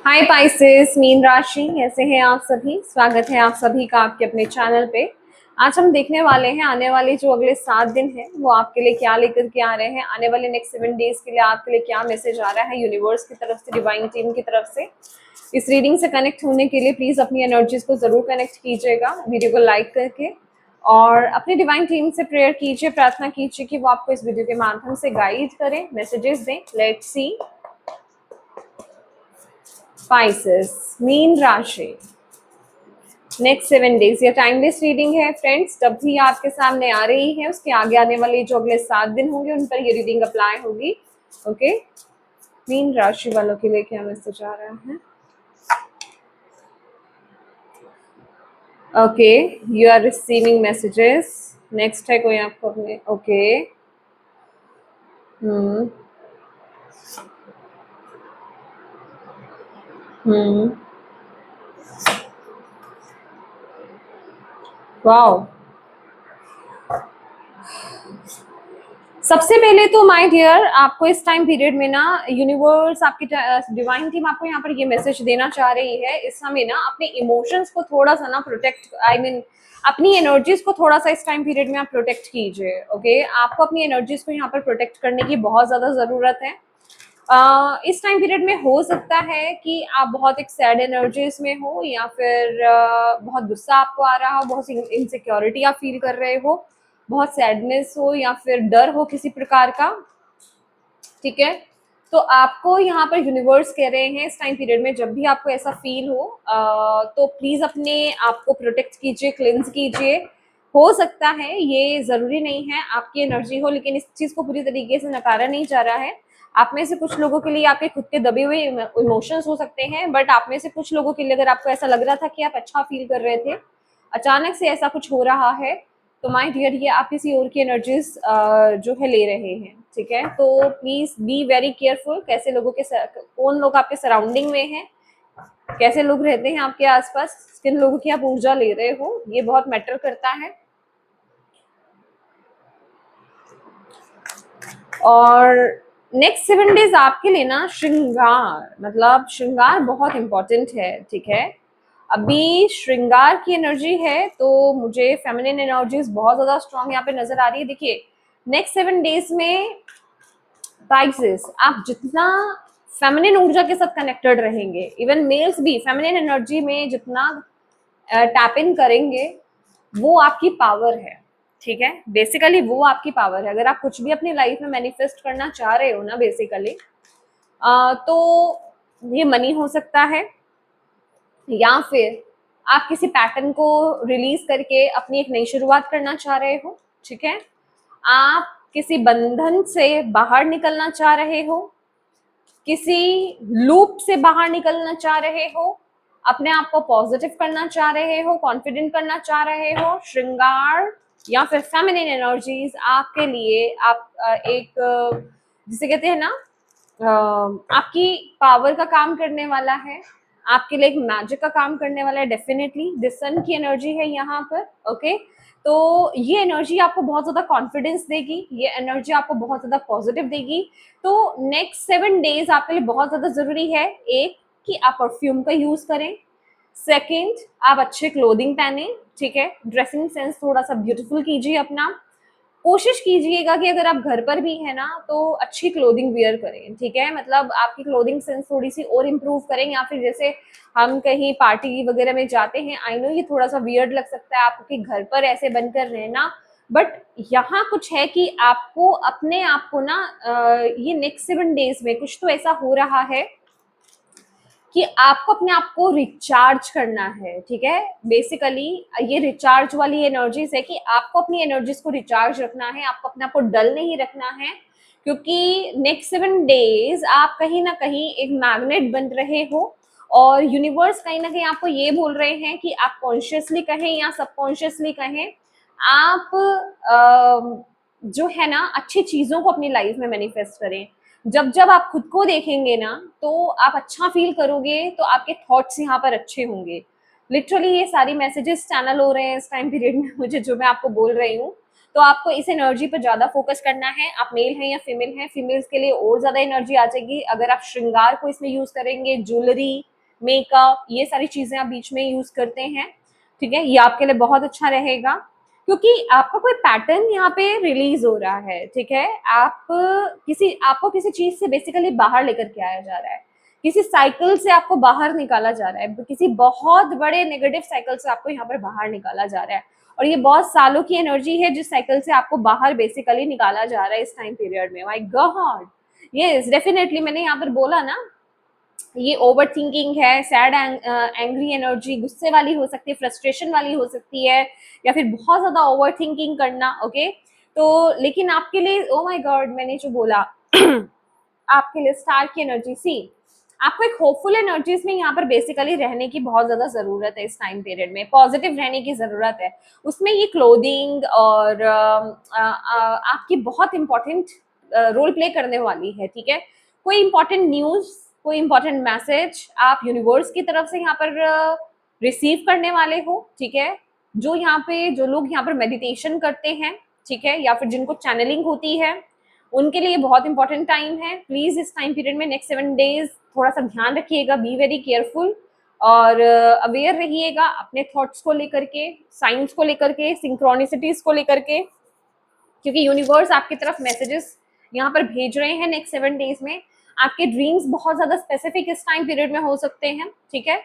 हाय Pisces, मीन राशि कैसे हैं आप सभी। स्वागत है आप सभी का आपके अपने चैनल पे। आज हम देखने वाले हैं आने वाले जो अगले 7 दिन हैं वो आपके लिए क्या लेकर के आ रहे हैं। आने वाले नेक्स्ट 7 डेज के लिए आपके लिए क्या मैसेज आ रहा है यूनिवर्स की तरफ से, डिवाइन टीम की तरफ से। इस रीडिंग से कनेक्ट होने के लिए प्लीज अपनी एनर्जीज को जरूर कनेक्ट कीजिएगा, वीडियो को लाइक करके, और अपनी डिवाइन टीम से प्रेयर कीजिए, प्रार्थना कीजिए कि वो आपको इस वीडियो के माध्यम से गाइड करें, मैसेजेस दें। Let's see. स्पाइसेस, मीन राशि, नेक्स्ट 7 डेज। ये टाइमलेस रीडिंग है फ्रेंड्स। जब भी आपके सामने आ रही है उसके आगे आने वाले जो अगले 7 दिन होंगे उन पर ये रीडिंग अप्लाई होगी। ओके, मीन राशि वालों के लिए क्या मैसेज आ रहा है। Okay, you are receiving messages. Next है कोई आपको अपने। Okay, hmm hmm wow. सबसे पहले तो माय डियर, आपको इस टाइम पीरियड में ना यूनिवर्स, आपकी डिवाइन टीम आपको यहाँ पर ये मैसेज देना चाह रही है। इस समय ना अपने इमोशंस को थोड़ा सा ना प्रोटेक्ट, आई मीन अपनी एनर्जीज को थोड़ा सा इस टाइम पीरियड में आप प्रोटेक्ट कीजिए। ओके, आपको अपनी एनर्जीज को यहाँ पर प्रोटेक्ट करने की बहुत ज्यादा जरूरत है। इस टाइम पीरियड में हो सकता है कि आप बहुत एक सैड एनर्जीज में हो, या फिर बहुत गुस्सा आपको आ रहा हो, बहुत इनसिक्योरिटी आप फील कर रहे हो, बहुत सैडनेस हो, या फिर डर हो किसी प्रकार का। ठीक है, तो आपको यहाँ पर यूनिवर्स कह रहे हैं इस टाइम पीरियड में जब भी आपको ऐसा फील हो तो प्लीज अपने आप को प्रोटेक्ट कीजिए, क्लिंस कीजिए। हो सकता है, ये जरूरी नहीं है आपकी एनर्जी हो, लेकिन इस चीज को पूरी तरीके से नकारा नहीं जा रहा है। आप में से कुछ लोगों के लिए आपके खुद के दबे हुए इमोशंस हो सकते हैं, बट आप में से कुछ लोगों के लिए अगर आपको ऐसा लग रहा था कि आप अच्छा फील कर रहे थे, अचानक से ऐसा कुछ हो रहा है, तो माय डियर ये आप किसी और की एनर्जीज जो है ले रहे हैं। ठीक है, तो प्लीज बी वेरी केयरफुल। कैसे लोगों के कौन लोग आपके सराउंडिंग में हैं, कैसे लोग रहते हैं आपके आसपास, किन लोगों की आप ऊर्जा ले रहे हो, ये बहुत मैटर करता है। और नेक्स्ट 7 डेज आपके लिए ना श्रृंगार, मतलब श्रृंगार बहुत इंपॉर्टेंट है। ठीक है, अभी श्रृंगार की एनर्जी है, तो मुझे फेमिनिन एनर्जीज बहुत ज्यादा स्ट्रांग यहाँ पे नजर आ रही है। देखिए, नेक्स्ट 7 डेज में पाइसेस आप जितना फेमिनिन ऊर्जा के साथ कनेक्टेड रहेंगे, इवन मेल्स भी फेमिनिन एनर्जी में जितना टैप इन करेंगे, वो आपकी पावर है। ठीक है, बेसिकली वो आपकी पावर है। अगर आप कुछ भी अपनी लाइफ में मैनिफेस्ट करना चाह रहे हो ना बेसिकली, तो ये मनी हो सकता है, या फिर आप किसी पैटर्न को रिलीज करके अपनी एक नई शुरुआत करना चाह रहे हो। ठीक है, आप किसी बंधन से बाहर निकलना चाह रहे हो, किसी लूप से बाहर निकलना चाह रहे हो, अपने आप को पॉजिटिव करना चाह रहे हो, कॉन्फिडेंट करना चाह रहे हो। श्रृंगार या फिर फेमिनिन एनर्जीज आपके लिए आप एक जिसे कहते हैं ना आपकी पावर का काम करने वाला है, आपके लिए एक मैजिक का काम करने वाला है। डेफिनेटली दिस सन की एनर्जी है यहाँ पर। ओके, तो ये एनर्जी आपको बहुत ज्यादा कॉन्फिडेंस देगी, ये एनर्जी आपको बहुत ज्यादा पॉजिटिव देगी। तो नेक्स्ट 7 डेज आपके लिए बहुत ज्यादा जरूरी है। एक, कि आप परफ्यूम का यूज करें। सेकेंड, आप अच्छे क्लोथिंग पहने। ठीक है, ड्रेसिंग सेंस थोड़ा सा ब्यूटीफुल कीजिए अपना। कोशिश कीजिएगा कि अगर आप घर पर भी है ना तो अच्छी क्लोथिंग वियर करें। ठीक है, मतलब आपकी क्लोथिंग सेंस थोड़ी सी और इम्प्रूव करें, या फिर जैसे हम कहीं पार्टी वगैरह में जाते हैं, आई नो ये थोड़ा सा वियर्ड लग सकता है आपके घर पर ऐसे बनकर रहना, बट यहाँ कुछ है कि आपको अपने आप को ना ये नेक्स्ट 7 डेज में कुछ तो ऐसा हो रहा है कि आपको अपने आप को रिचार्ज करना है। ठीक है, बेसिकली ये रिचार्ज वाली एनर्जीज है कि आपको अपनी एनर्जीज को रिचार्ज रखना है, आपको अपने आप को डल नहीं रखना है, क्योंकि नेक्स्ट 7 डेज आप कहीं ना कहीं एक मैग्नेट बन रहे हो, और यूनिवर्स कहीं ना कहीं आपको ये बोल रहे हैं कि आप कॉन्शियसली कहें या सबकॉन्शियसली कहें, आप जो है ना अच्छी चीजों को अपनी लाइफ में मैनिफेस्ट करें। जब जब आप खुद को देखेंगे ना तो आप अच्छा फील करोगे, तो आपके थॉट्स यहाँ पर अच्छे होंगे। लिटरली ये सारी मैसेजेस चैनल हो रहे हैं इस टाइम पीरियड में मुझे, जो मैं आपको बोल रही हूँ। तो आपको इस एनर्जी पर ज्यादा फोकस करना है। आप मेल हैं या फीमेल हैं, फीमेल्स के लिए और ज्यादा एनर्जी आ जाएगी अगर आप श्रृंगार को इसमें यूज करेंगे, ज्वेलरी, मेकअप, ये सारी चीजें आप बीच में यूज करते हैं, ठीक है, ये आपके लिए बहुत अच्छा रहेगा, क्योंकि आपका कोई पैटर्न यहाँ पे रिलीज हो रहा है, ठीक है। आपको किसी चीज से बेसिकली बाहर लेकर के आया जा रहा है, किसी साइकिल से आपको बाहर निकाला जा रहा है, किसी बहुत बड़े नेगेटिव साइकिल से आपको यहाँ पर बाहर निकाला जा रहा है, और ये बहुत सालों की एनर्जी है जिस साइकिल से आपको बाहर बेसिकली निकाला जा रहा है इस टाइम पीरियड में। माय गॉड, यस डेफिनेटली, मैंने यहाँ पर बोला ना, ये ओवर थिंकिंग है, सैड एंग्री एनर्जी, गुस्से वाली हो सकती है, फ्रस्ट्रेशन वाली हो सकती है, या फिर बहुत ज्यादा ओवर थिंकिंग करना, ओके। तो लेकिन आपके लिए, ओ माय गॉड, मैंने जो बोला आपके लिए स्टार की एनर्जी, सी आपको एक होपफुल एनर्जीज में यहाँ पर बेसिकली रहने की बहुत ज्यादा जरूरत है, इस टाइम पीरियड में पॉजिटिव रहने की जरूरत है। उसमें ये क्लोथिंग और आपकी बहुत इंपॉर्टेंट रोल प्ले करने वाली है, ठीक है। कोई इंपॉर्टेंट न्यूज, कोई इंपॉर्टेंट मैसेज आप यूनिवर्स की तरफ से यहाँ पर रिसीव करने वाले हो, ठीक है। जो लोग यहाँ पर मेडिटेशन करते हैं, ठीक है, या फिर जिनको चैनलिंग होती है, उनके लिए बहुत इंपॉर्टेंट टाइम है। प्लीज इस टाइम पीरियड में नेक्स्ट 7 डेज थोड़ा सा ध्यान रखिएगा, बी वेरी केयरफुल, और अवेयर रहिएगा अपने थॉट्स को लेकर के, साइंस को लेकर के, सिंक्रोनिसिटीज को लेकर के, क्योंकि यूनिवर्स आपकी तरफ मैसेजेस यहाँ पर भेज रहे हैं नेक्स्ट 7 डेज में। आपके ड्रीम्स बहुत ज्यादा स्पेसिफिक इस टाइम पीरियड में हो सकते हैं, ठीक है।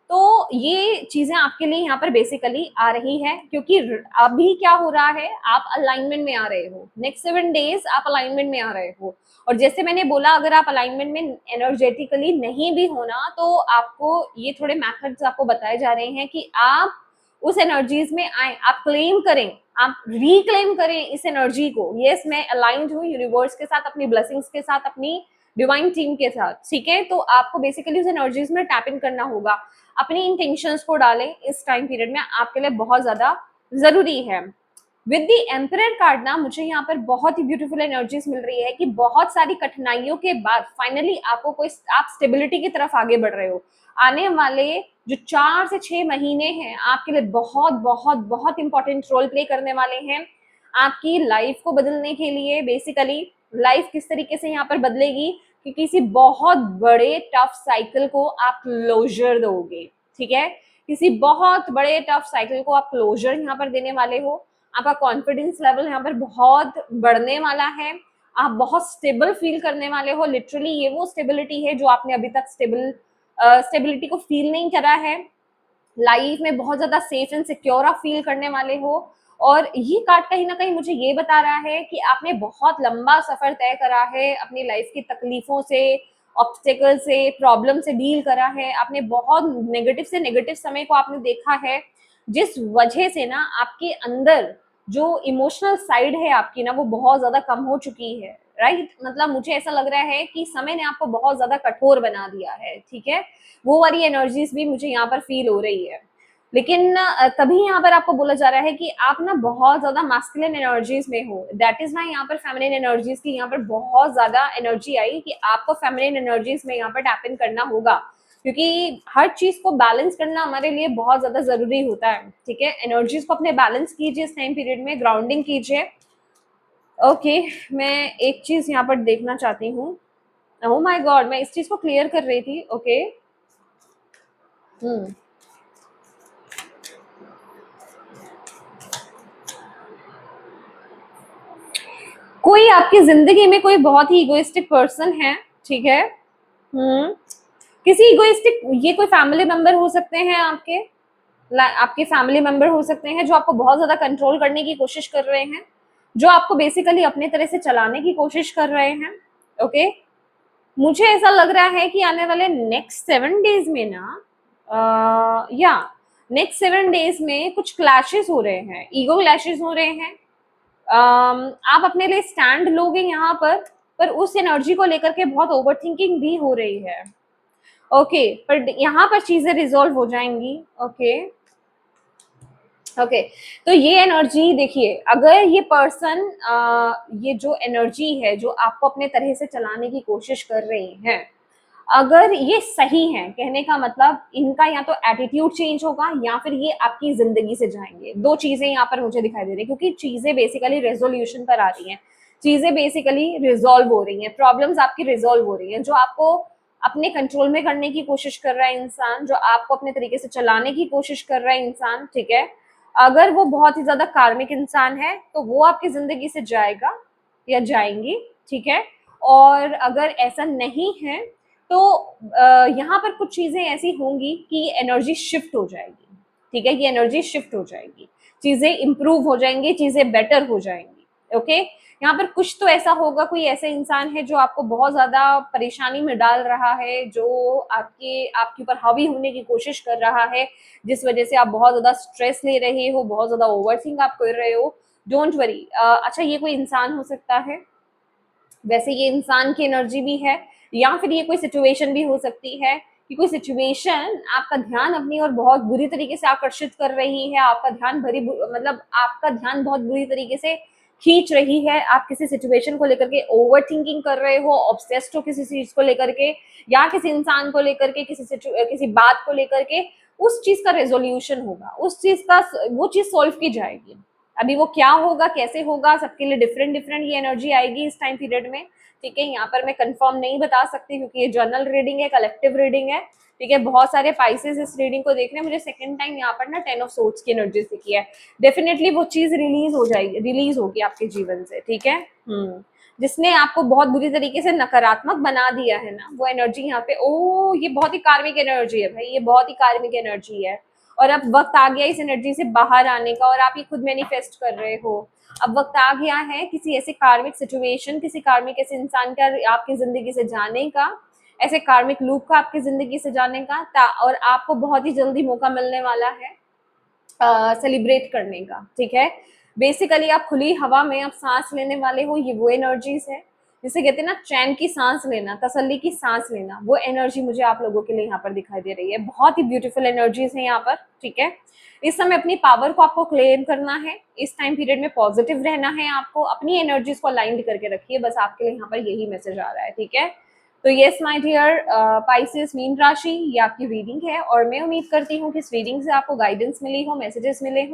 तो ये चीजें आपके लिए यहाँ पर बेसिकली आ रही है, क्योंकि अभी क्या हो रहा है, आप अलाइनमेंट में आ रहे हो, नेक्स्ट 7 डेज आप अलाइनमेंट में आ रहे हो। और जैसे मैंने बोला, अगर आप अलाइनमेंट में एनर्जेटिकली नहीं भी होना, तो आपको ये थोड़े मैथड्स आपको बताए जा रहे हैं कि आप उस एनर्जीज में आए, आप क्लेम करें, आप रिक्लेम करें इस एनर्जी को। यस, मैं अलाइंड हूँ यूनिवर्स के साथ, अपनी ब्लेसिंग्स के साथ, अपनी डिवाइन टीम के साथ, ठीक है। तो आपको बेसिकली उस एनर्जीज में टैप इन करना होगा, अपनी इंटेंशंस को डालें इस टाइम पीरियड में, आपके लिए बहुत ज्यादा जरूरी है। विद द एम्परर कार्ड ना, मुझे यहाँ पर बहुत ही ब्यूटीफुल एनर्जीज मिल रही है कि बहुत सारी कठिनाइयों के बाद फाइनली आप स्टेबिलिटी की तरफ आगे बढ़ रहे हो। आने वाले जो 4 से 6 महीने हैं आपके लिए बहुत बहुत बहुत इंपॉर्टेंट रोल प्ले करने वाले हैं आपकी लाइफ को बदलने के लिए। बेसिकली लाइफ किस तरीके से यहाँ पर बदलेगी कि किसी बहुत बड़े टफ साइकिल को आप क्लोजर दोगे, ठीक है। किसी बहुत बड़े टफ साइकिल को आप क्लोजर यहाँ पर देने वाले हो। आपका कॉन्फिडेंस लेवल यहाँ पर बहुत बढ़ने वाला है, आप बहुत स्टेबल फील करने वाले हो। लिटरली ये वो स्टेबिलिटी है जो आपने अभी तक स्टेबिलिटी को फील नहीं करा है। लाइफ में बहुत ज्यादा सेफ एंड सिक्योर आप फील करने वाले हो। और ये कार्ड कहीं ना कहीं मुझे ये बता रहा है कि आपने बहुत लंबा सफर तय करा है, अपनी लाइफ की तकलीफों से, ऑब्स्टेकल से, प्रॉब्लम से डील करा है। आपने बहुत नेगेटिव से नेगेटिव समय को आपने देखा है, जिस वजह से ना आपके अंदर जो इमोशनल साइड है आपकी ना, वो बहुत ज्यादा कम हो चुकी है, राइट। मतलब मुझे ऐसा लग रहा है कि समय ने आपको बहुत ज्यादा कठोर बना दिया है, ठीक है। वो वाली एनर्जीज भी मुझे यहाँ पर फील हो रही है। लेकिन तभी यहाँ पर आपको बोला जा रहा है कि आप ना बहुत ज्यादा मास्कुलिन एनर्जीज में हो। दैट इज वाई यहाँ पर फेमिनिन एनर्जीज की यहाँ पर बहुत ज्यादा एनर्जी आई कि आपको फेमिनिन एनर्जीज में यहाँ पर टैप इन करना होगा, क्योंकि हर चीज को बैलेंस करना हमारे लिए बहुत ज्यादा जरूरी होता है, ठीक है। एनर्जीज को अपने बैलेंस कीजिए इस टाइम पीरियड में, ग्राउंडिंग कीजिए। ओके, मैं एक चीज यहाँ पर देखना चाहती हूँ। ओह माय गॉड, मैं इस चीज को क्लियर कर रही थी, ओके। कोई आपकी जिंदगी में कोई बहुत ही इगोइस्टिक पर्सन है, ठीक है। किसी इगोइस्टिक, ये कोई फैमिली मेंबर हो सकते हैं आपके फैमिली मेंबर हो सकते हैं जो आपको बहुत ज्यादा कंट्रोल करने की कोशिश कर रहे हैं, जो आपको बेसिकली अपने तरह से चलाने की कोशिश कर रहे हैं, ओके। मुझे ऐसा लग रहा है कि आने वाले नेक्स्ट 7 डेज में ना, या नेक्स्ट 7 डेज में कुछ क्लैशेस हो रहे हैं, ईगो क्लैशेस हो रहे हैं। आप अपने लिए स्टैंड लोगे यहाँ पर उस एनर्जी को लेकर के बहुत ओवर थिंकिंग भी हो रही है, ओके। पर यहाँ पर चीजें रिजॉल्व हो जाएंगी, ओके। ओके, तो ये एनर्जी देखिए, अगर ये पर्सन, ये जो एनर्जी है जो आपको अपने तरह से चलाने की कोशिश कर रही है, अगर ये सही है, कहने का मतलब इनका या तो एटीट्यूड चेंज होगा या फिर ये आपकी जिंदगी से जाएंगे। दो चीजें यहाँ पर मुझे दिखाई दे रही है, क्योंकि चीजें बेसिकली रेजोल्यूशन पर आ रही हैं, चीजें बेसिकली रिजॉल्व हो रही हैं, प्रॉब्लम्स आपकी रिजॉल्व हो रही हैं। जो आपको अपने कंट्रोल में करने की कोशिश कर रहा है इंसान, जो आपको अपने तरीके से चलाने की कोशिश कर रहा है इंसान, ठीक है। अगर वो बहुत ही ज्यादा कार्मिक इंसान है तो वो आपकी जिंदगी से जाएगा या जाएंगी, ठीक है। और अगर ऐसा नहीं है तो यहाँ पर कुछ चीजें ऐसी होंगी कि एनर्जी शिफ्ट हो जाएगी, ठीक है। ये एनर्जी शिफ्ट हो जाएगी, चीजें इंप्रूव हो जाएंगी, चीजें बेटर हो जाएंगी, ओके। यहाँ पर कुछ तो ऐसा होगा, कोई ऐसा इंसान है जो आपको बहुत ज्यादा परेशानी में डाल रहा है, जो आपके ऊपर हावी होने की कोशिश कर रहा है, जिस वजह से आप बहुत ज्यादा स्ट्रेस ले रहे हो, बहुत ज्यादा ओवरथिंक आप कर रहे हो। Don't worry. अच्छा, ये कोई इंसान हो सकता है, वैसे ये इंसान की एनर्जी भी है, या फिर ये कोई सिचुएशन भी हो सकती है कि कोई सिचुएशन आपका ध्यान अपनी ओर बहुत बुरी तरीके से आकर्षित कर रही है, आपका ध्यान मतलब आपका ध्यान बहुत बुरी तरीके से खींच रही है। आप किसी सिचुएशन को लेकर के ओवर थिंकिंग कर रहे हो, ऑब्सेस्ड हो किसी चीज को लेकर के, या किसी इंसान को लेकर के, किसी बात को लेकर के, उस चीज का रेजोल्यूशन होगा, उस चीज का वो चीज सोल्व की जाएगी। अभी वो क्या होगा, कैसे होगा, सबके लिए डिफरेंट डिफरेंट ये एनर्जी आएगी इस टाइम पीरियड में, ठीक है। यहाँ पर मैं कंफर्म नहीं बता सकती क्योंकि ये जर्नल रीडिंग है, कलेक्टिव रीडिंग है, ठीक है। बहुत सारे पाइसेस इस रीडिंग को देख रहे हैं। मुझे सेकंड टाइम यहाँ पर ना 10 ऑफ सोर्ड्स की एनर्जी दिखी है। डेफिनेटली वो चीज रिलीज हो जाएगी, रिलीज होगी आपके जीवन से, ठीक है। जिसने आपको बहुत बुरी तरीके से नकारात्मक बना दिया है ना, वो एनर्जी यहाँ पे, ओ ये बहुत ही कार्मिक एनर्जी है भाई, ये बहुत ही कार्मिक एनर्जी है। और अब वक्त आ गया इस एनर्जी से बाहर आने का, और आप ये खुद मैनिफेस्ट कर रहे हो। अब वक्त आ गया है किसी ऐसे कार्मिक सिचुएशन, किसी कार्मिक ऐसे इंसान का आपकी जिंदगी से जाने का, ऐसे कार्मिक लूप का आपकी जिंदगी से जाने का, और आपको बहुत ही जल्दी मौका मिलने वाला है सेलिब्रेट करने का, ठीक है। बेसिकली आप खुली हवा में अब सांस लेने वाले हो, ये वो एनर्जीज है जिसे कहते हैं ना चैन की सांस लेना, तसल्ली की सांस लेना, वो एनर्जी मुझे आप लोगों के लिए यहाँ पर दिखाई दे रही है। बहुत ही ब्यूटीफुल एनर्जीज है यहाँ पर, ठीक है। इस समय अपनी पावर को आपको क्लेम करना है, इस टाइम पीरियड में पॉजिटिव रहना है, आपको अपनी एनर्जीज को अलाइंड करके रखिए, बस आपके लिए यहाँ पर यही मैसेज आ रहा है, ठीक है। तो यस माय डियर पाइसेस मीन राशि, ये आपकी रीडिंग है, और मैं उम्मीद करती हूँ कि इस रीडिंग से आपको गाइडेंस मिली हो, मैसेजेस मिले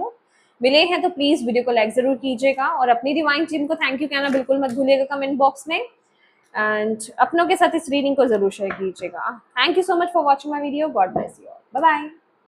हैं तो प्लीज वीडियो को लाइक जरूर कीजिएगा, और अपनी डिवाइन टीम को थैंक यू कहना बिल्कुल मत भूलिएगा कमेंट बॉक्स में, एंड अपनों के साथ इस रीडिंग को जरूर शेयर कीजिएगा। Thank you so much for watching my video. God bless you all. Bye bye.